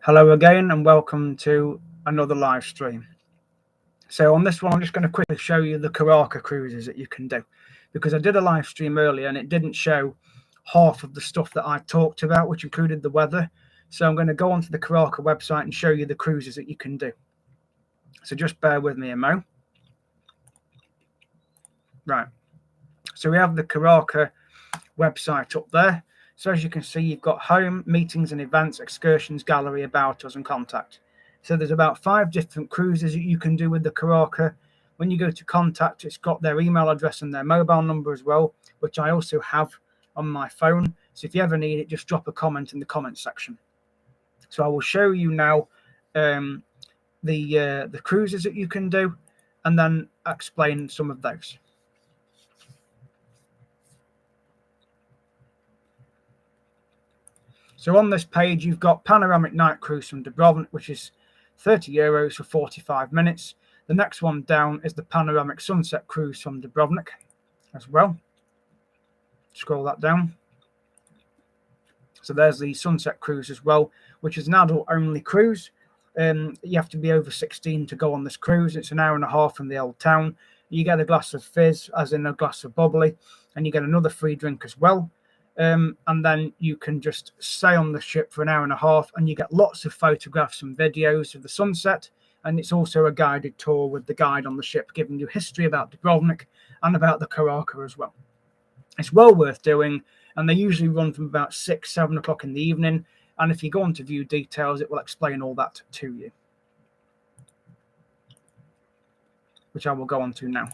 Hello again and welcome to another live stream. So on this one, I'm just going to quickly show you the Karaka cruises that you can do, because I did a live stream earlier and it didn't show half of the stuff that I talked about, which included the weather. So I'm going to go onto the Karaka website and show you the cruises that you can do. So just bear with me a mo. Right. So we have the Karaka website up there. So as you can see, you've got home, meetings and events, excursions, gallery, about us and contact. So there's about 5 different cruises that you can do with the Karaka. When you go to contact, it's got their email address and their mobile number as well, which I also have on my phone. So if you ever need it, just drop a comment in the comment section. So I will show you now the cruises that you can do and then explain some of those. So on this page, you've got panoramic night cruise from Dubrovnik, which is €30 for 45 minutes. The next one down is the panoramic sunset cruise from Dubrovnik as well. Scroll that down. So there's the sunset cruise as well, which is an adult-only cruise. You have to be over 16 to go on this cruise. It's an hour and a half from the old town. You get a glass of fizz, as in a glass of bubbly, and you get another free drink as well. And then you can just stay on the ship for an hour and a half and you get lots of photographs and videos of the sunset. And it's also a guided tour with the guide on the ship, giving you history about Dubrovnik and about the Karaka as well. It's well worth doing, and they usually run from about 6, 7 o'clock in the evening. And if you go on to view details, it will explain all that to you, which I will go on to now.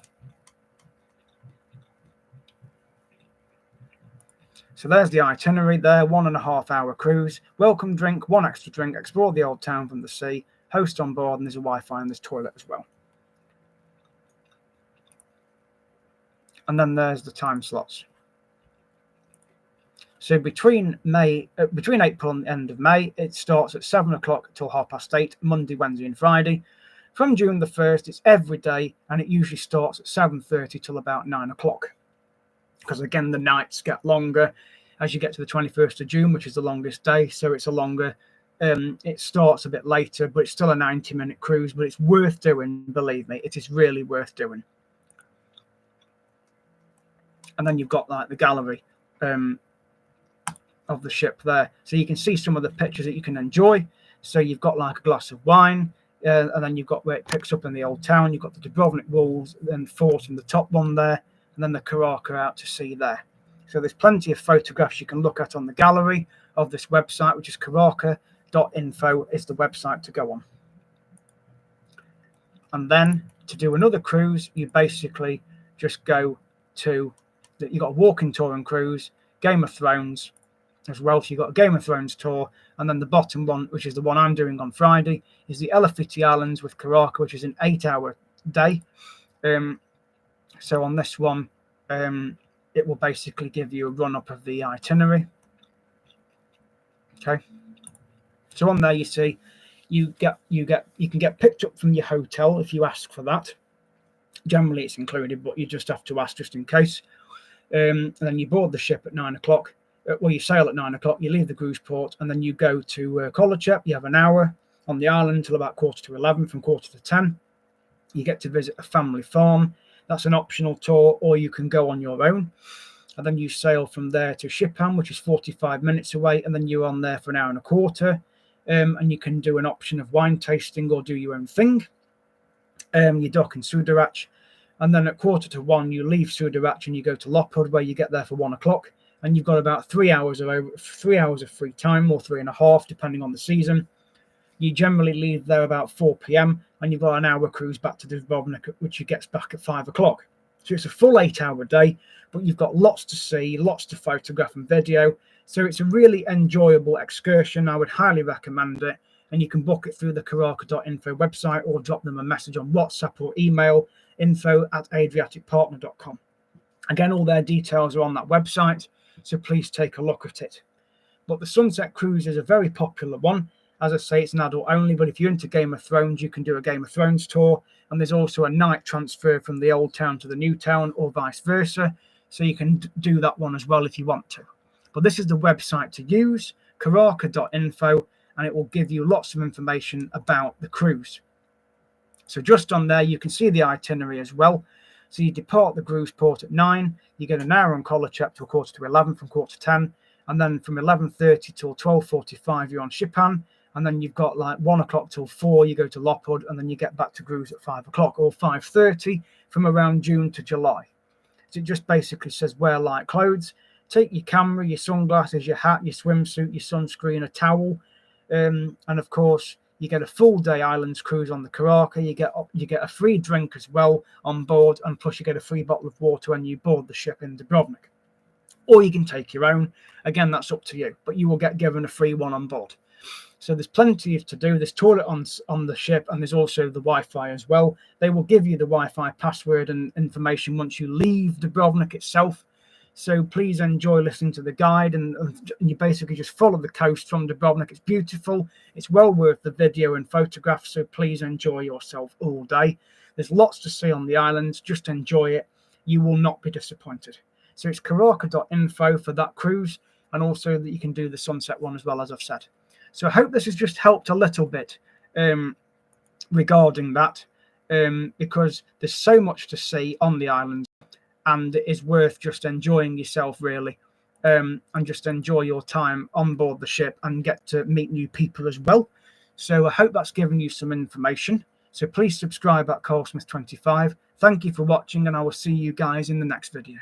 So there's the itinerary there, 1.5 hour cruise, welcome drink, 1 extra drink, explore the old town from the sea, host on board, and there's a Wi-Fi and there's toilet as well. And then there's the time slots. So between April and the end of May, it starts at 7 o'clock till 8:30, Monday, Wednesday and Friday. From June the 1st, it's every day, and it usually starts at 7:30 till about 9 o'clock. Because again, the nights get longer as you get to the 21st of June, which is the longest day. So it's a longer, it starts a bit later, but it's still a 90-minute cruise, but it's worth doing, believe me, it is really worth doing. And then you've got like the gallery of the ship there. So you can see some of the pictures that you can enjoy. So you've got like a glass of wine, and then you've got where it picks up in the old town. You've got the Dubrovnik walls and fort in the top one there, and then the Karaka out to sea there. So there's plenty of photographs you can look at on the gallery of this website, which is karaka.info is the website to go on. And then to do another cruise, you basically just go to, you've got a walking tour and cruise, Game of Thrones as well. So you've got a Game of Thrones tour, and then the bottom one, which is the one I'm doing on Friday, is the Elefiti Islands with Karaka, which is an 8-hour day. So on this one, it will basically give you a run-up of the itinerary. Okay. So on there, you see, you can get picked up from your hotel if you ask for that. Generally, it's included, but you just have to ask just in case. And then you board the ship at 9 o'clock. Well, you sail at 9 o'clock. You leave the cruise port, and then you go to Kolachep. You have an hour on the island till about 11:15. From 10:15, you get to visit a family farm. That's an optional tour, or you can go on your own. And then you sail from there to Shipham, which is 45 minutes away, and then you're on there for an hour and a quarter. And you can do an option of wine tasting or do your own thing. You dock in Sudarach, and then at 1:45, you leave Sudarach and you go to Lopud, where you get there for 1 o'clock. And you've got about 3 hours of free time, or 3.5, depending on the season. You generally leave there about 4 p.m. and you've got an hour cruise back to Dubrovnik, which you gets back at 5 o'clock. So it's a full 8-hour day, but you've got lots to see, lots to photograph and video. So it's a really enjoyable excursion. I would highly recommend it. And you can book it through the karaka.info website, or drop them a message on WhatsApp or email, info@adriaticpartner.com. Again, all their details are on that website, so please take a look at it. But the Sunset Cruise is a very popular one. As I say, it's an adult only, but if you're into Game of Thrones, you can do a Game of Thrones tour. And there's also a night transfer from the old town to the new town, or vice versa. So you can do that one as well if you want to. But this is the website to use, karaka.info, and it will give you lots of information about the cruise. So just on there, you can see the itinerary as well. So you depart the cruise port at 9, you get an hour on collar check till 11:15 from 10:15, and then from 11:30 till 12:45 you're on Shipan, and then you've got like 1 o'clock till 4 you go to Lopud, and then you get back to cruise at 5 o'clock or 5:30 from around June to July. So it just basically says wear light clothes, take your camera, your sunglasses, your hat, your swimsuit, your sunscreen, a towel, and of course you get a full day islands cruise on the Karaka. You get a free drink as well on board, and plus you get a free bottle of water when you board the ship in Dubrovnik. Or you can take your own. Again, that's up to you, but you will get given a free one on board. So there's plenty to do. There's toilet on the ship, and there's also the Wi-Fi as well. They will give you the Wi-Fi password and information once you leave Dubrovnik itself. So please enjoy listening to the guide, and you basically just follow the coast from Dubrovnik. It's beautiful. It's well worth the video and photographs, so please enjoy yourself all day. There's lots to see on the islands. Just enjoy it. You will not be disappointed. So it's karaka.info for that cruise, and also that you can do the sunset one as well, as I've said. So I hope this has just helped a little bit regarding that, because there's so much to see on the islands, and it is worth just enjoying yourself, really, and just enjoy your time on board the ship and get to meet new people as well. So I hope that's given you some information. So please subscribe at Carlsmith25. Thank you for watching, and I will see you guys in the next video.